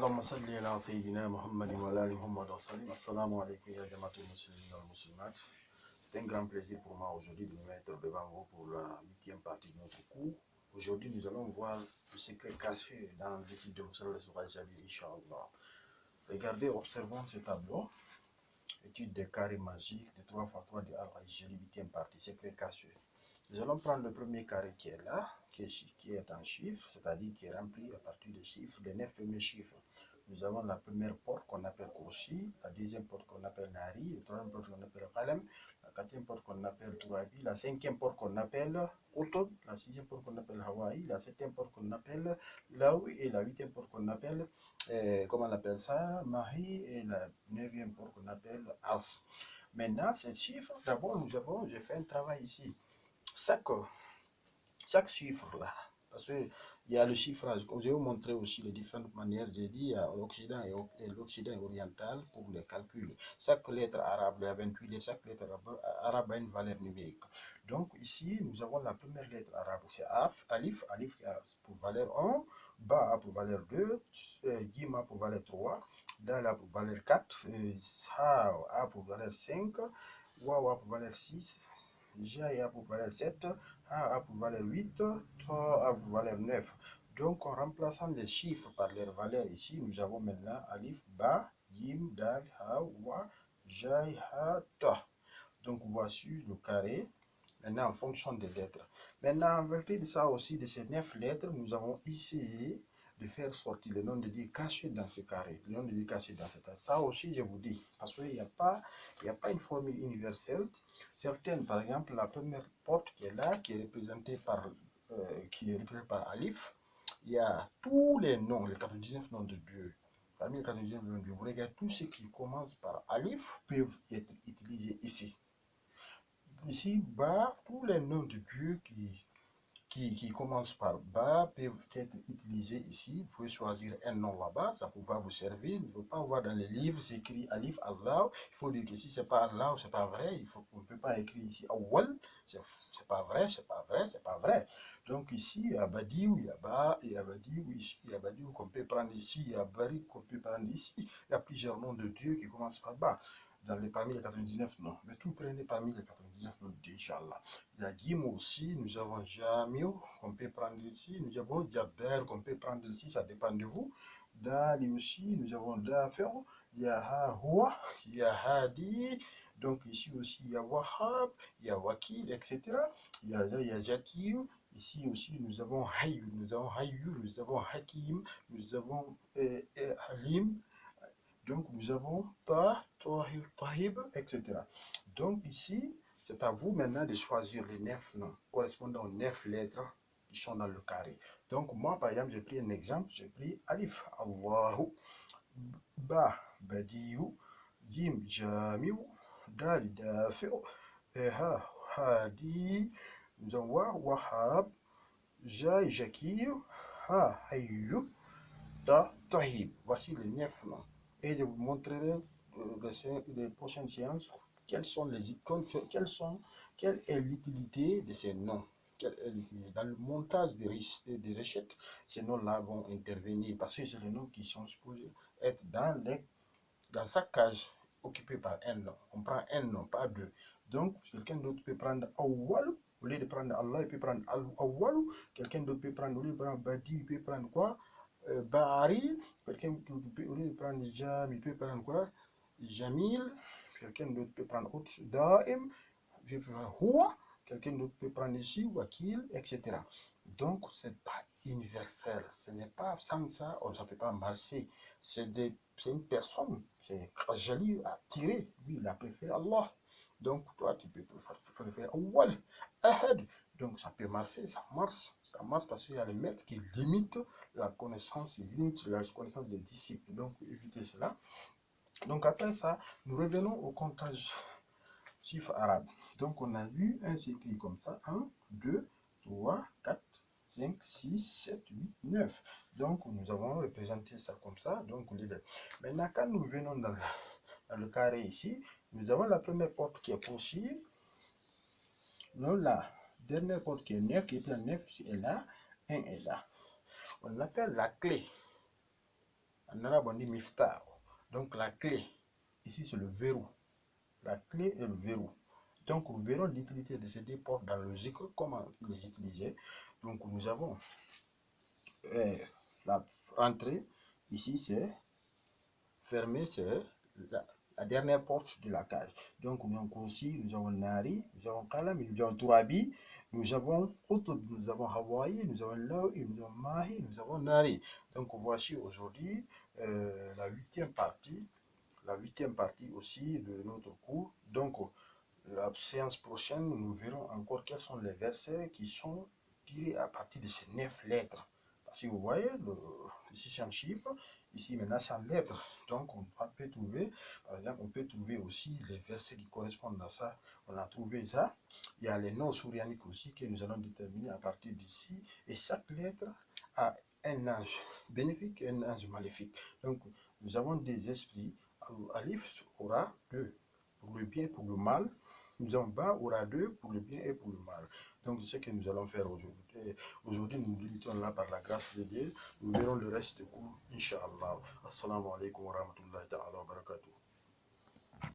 اللهم صل على سيدنا Muhammad wa ala ali Muhammad wa sallim. Assalamu alaikum ya jamaatul muslimin wal muslimat. C'est un grand plaisir pour moi aujourd'hui de me mettre devant vous pour la 8e partie de notre cours. Aujourd'hui, nous allons voir le secret caché dans l'étude de Moussa al-Surajali, Inch'Allah. Regardez, observons ce tableau. Étude des carrés magiques de 3x3 de Al-Rajali, 8e partie, secret caché. Nous allons prendre le premier carré qui est là, qui est en chiffre, c'est-à-dire qui est rempli à partir des chiffres, des 9 premiers chiffres. Nous avons la première porte qu'on appelle Kursi, la deuxième porte qu'on appelle Nari, la troisième porte qu'on appelle Qalem, la quatrième porte qu'on appelle Turabi, la cinquième porte qu'on appelle Qutb, la sixième porte qu'on appelle Hawaii, la septième porte qu'on appelle Laoui et la huitième porte qu'on appelle, comment on appelle ça, Mahi, et la neuvième porte qu'on appelle Ars. Maintenant, ces chiffres, d'abord, j'ai fait un travail ici. Chaque chiffre là, parce qu'il y a le chiffrage, comme je vais vous montrer aussi les différentes manières, j'ai dit, il y a l'Occident et l'Occident oriental pour les calculs. Chaque lettre arabe, il y a 28 lettres, chaque lettre arabe a une valeur numérique. Donc ici, nous avons la première lettre arabe, c'est Alif, Alif pour valeur 1, Ba pour valeur 2, Jim pour valeur 3, Dal pour valeur 4, Ha pour valeur 5, Wawa pour valeur 6, J pour valeur 7, A pour valeur 8, A pour valeur 9. Donc, en remplaçant les chiffres par leurs valeurs ici, nous avons maintenant Alif, Ba, Jim, Dal, Ha, Wa, Jai, Ha, Ta. Donc, voici le carré. Maintenant, en fonction des lettres. Maintenant, en vertu de ça aussi, de ces 9 lettres, nous avons essayé de faire sortir le nom de Dieu caché dans ce carré. Le nom de Dieu caché dans ce carré. Ça aussi, je vous dis, parce qu'il n'y a pas une formule universelle. Certaines, par exemple, la première porte qui est là, qui est représentée par Alif, il y a tous les noms, les 99 noms de Dieu. Parmi les 99 noms de Dieu, vous regardez tous ceux qui commencent par Alif peuvent être utilisés ici. Ici, Ba, tous les noms de Dieu qui commencent par Ba peuvent être utilisés ici. Vous pouvez choisir un nom là-bas, ça pourra vous servir. Il ne faut pas voir dans les livres, c'est écrit Alif, Allah. Il faut dire que si c'est pas Allah, c'est pas vrai. On ne peut pas écrire ici Awal, c'est pas vrai, c'est pas vrai, c'est pas vrai. Donc ici, il y a Badiou, il y a Ba, il y a Badiou ici, il y a Badiou qu'on peut prendre ici, il y a Barik qu'on peut prendre ici. Il y a plusieurs noms de Dieu qui commencent par Ba. Parmi les 99 noms. Mais tout prenez parmi les 99 noms d'Inch'Allah. Il y a Gim aussi, nous avons Jamio qu'on peut prendre ici, nous avons Jaber qu'on peut prendre ici, ça dépend de vous. Dali aussi, nous avons Dafer, il y a Hawa, il y a Hadi, donc ici aussi il y a Wahab, il y a Wakil, etc. Il y a Jakir, ici aussi nous avons Hayyu, nous avons Hakim, nous avons Halim. Donc, nous avons Ta, Tahib, etc. Donc, ici, c'est à vous maintenant de choisir les 9 noms correspondant aux 9 lettres qui sont dans le carré. Donc, moi, par exemple, j'ai pris un exemple. J'ai pris Alif, Allahu, Ba, Badiou, Jim, Jamiou, Dal, Dafi'u, Ha, Hadi, nous avons Wahab, Jai, Jakir, Ha, Hayyu, Ta, Tahib. Voici les 9 noms. Et je vous montrerai les prochaines séances quelle est l'utilité de ces noms. Quelle est l'utilité? Dans le montage des recettes, ces noms-là vont intervenir parce que c'est les noms qui sont supposés être dans chaque cage occupée par un nom. On prend un nom, pas deux. Donc, quelqu'un d'autre peut prendre Awwal, au lieu de prendre Allah, il peut prendre Awwal. Quelqu'un d'autre peut prendre, au lieu de prendre Badi, il peut prendre quoi? Bari, quelqu'un au lieu de prendre Jam, il peut prendre quoi? Jamil, quelqu'un d'autre peut prendre autre, Daim, il peut prendre Huwa, quelqu'un d'autre peut prendre ici, Wakil, etc. Donc, c'est pas universel, ce n'est pas sans ça, ça ne peut pas marcher. C'est une personne, c'est Rajali a tiré, lui il a préféré Allah. Donc, toi, tu peux préférer Awwal, Ahad. Donc, ça peut marcher, ça marche parce qu'il y a le maître qui limite la connaissance, il limite la connaissance des disciples. Donc, évitez cela. Donc, après ça, nous revenons au comptage chiffre arabe. Donc, on a vu un écrit comme ça 1, 2, 3, 4, 5, 6, 7, 8, 9. Donc, nous avons représenté ça comme ça. Donc, les lettres. Maintenant, quand nous venons dans le carré ici, nous avons la première porte qui est possible. Nous, la dernière porte qui est 9, qui est plein 9 est là, 1 est là. On appelle la clé. En arabe, on dit miftah. Donc la clé, ici c'est le verrou. La clé est le verrou. Donc nous verrons l'utilité de ces deux portes dans le zikr, comment il est utilisé. Donc nous avons la rentrée, ici c'est fermé, c'est la dernière porte de la cage. Donc nous avons Kursi, nous avons Nari, nous avons Kalam, nous avons Turabi, nous avons Qutb, nous avons Hawaii, nous avons Lawi, nous avons Mahi, nous avons Nari. Donc voici aujourd'hui la huitième partie aussi de notre cours. Donc la séance prochaine, nous verrons encore quels sont les versets qui sont tirés à partir de ces 9 lettres. Parce que vous voyez, ici c'est un chiffre, ici maintenant c'est en lettres. Donc on peut trouver, par exemple, on peut trouver aussi les versets qui correspondent à ça. On a trouvé ça. Il y a les noms sourianiques aussi que nous allons déterminer à partir d'ici. Et chaque lettre a un ange bénéfique et un ange maléfique. Donc nous avons des esprits. Alif aura 2 pour le bien et pour le mal. Nous avons Ba aura 2 pour le bien et pour le mal. Donc c'est ce que nous allons faire aujourd'hui. Aujourd'hui, nous nous limitons là par la grâce de Dieu. Nous verrons le reste du cours, Inch'Allah. Assalamu alaikum wa rahmatullahi ta'ala wa barakatuh.